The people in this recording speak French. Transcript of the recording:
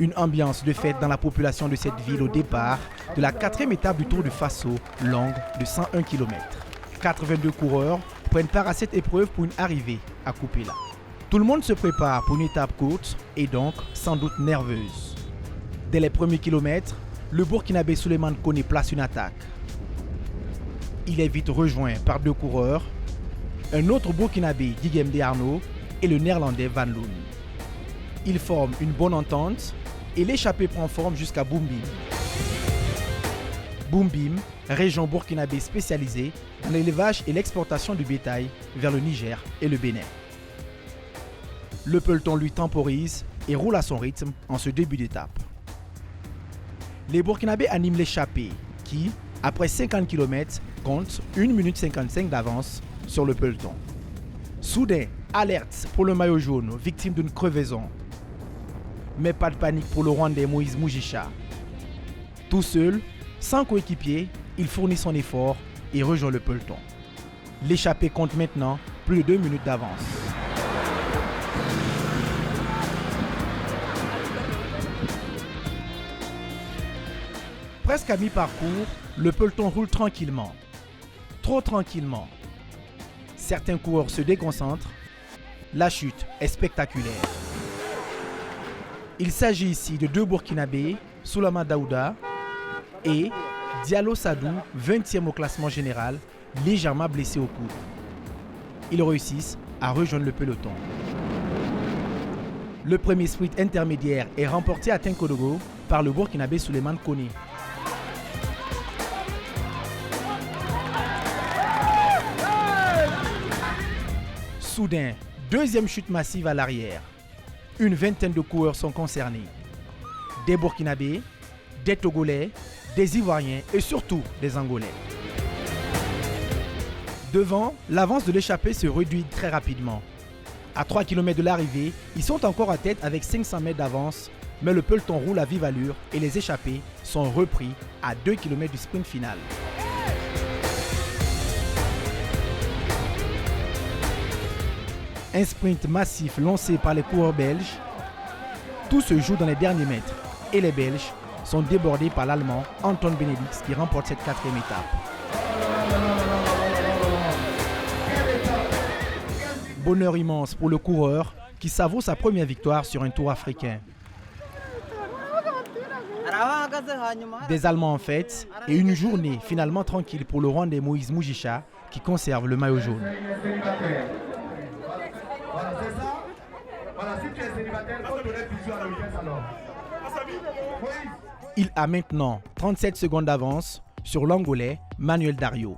Une ambiance de fête dans la population de cette ville au départ de la 4e étape du Tour du Faso, longue de 101 km. 82 coureurs prennent part à cette épreuve pour une arrivée à Kupela. Tout le monde se prépare pour une étape courte et donc sans doute nerveuse. Dès les premiers kilomètres, le Burkinabé Souleymane Koné place une attaque. Il est vite rejoint par 2 coureurs, un autre Burkinabé, Guigem Arnaud, et le néerlandais Van Loon. Ils forment une bonne entente et l'échappée prend forme jusqu'à Boumbim. Boumbim, région burkinabé spécialisée dans l'élevage et l'exportation du bétail vers le Niger et le Bénin. Le peloton lui temporise et roule à son rythme en ce début d'étape. Les Burkinabés animent l'échappée qui, après 50 km, compte 1 minute 55 d'avance sur le peloton. Soudain, alerte pour le maillot jaune, victime d'une crevaison. Mais pas de panique pour le Rwandais Moïse Mugisha. Tout seul, sans coéquipier, il fournit son effort et rejoint le peloton. L'échappée compte maintenant plus de 2 minutes d'avance. Presque à mi-parcours, le peloton roule tranquillement. Trop tranquillement. Certains coureurs se déconcentrent. La chute est spectaculaire. Il s'agit ici de 2 Burkinabés, Soulama Daouda et Diallo Sadou, 20e au classement général, légèrement blessé au cou. Ils réussissent à rejoindre le peloton. Le premier sprint intermédiaire est remporté à Tinkodogo par le Burkinabé Souleymane Koné. Soudain, 2e chute massive à l'arrière. Une vingtaine de coureurs sont concernés. Des Burkinabés, des Togolais, des Ivoiriens et surtout des Angolais. Devant, l'avance de l'échappée se réduit très rapidement. À 3 km de l'arrivée, ils sont encore à tête avec 500 mètres d'avance, mais le peloton roule à vive allure et les échappés sont repris à 2 km du sprint final. Un sprint massif lancé par les coureurs belges. Tout se joue dans les derniers mètres et les Belges sont débordés par l'Allemand Anton Benedix qui remporte cette 4e étape. Bonheur immense pour le coureur qui savoure sa première victoire sur un tour africain. Des Allemands en fête et une journée finalement tranquille pour le Rwandais Moïse Mugisha qui conserve le maillot jaune. Voilà, c'est ça. Voilà, si tu es célibataire, il faut donner bisous à l'audience alors. Il a maintenant 37 secondes d'avance sur l'Angolais Manuel Dario.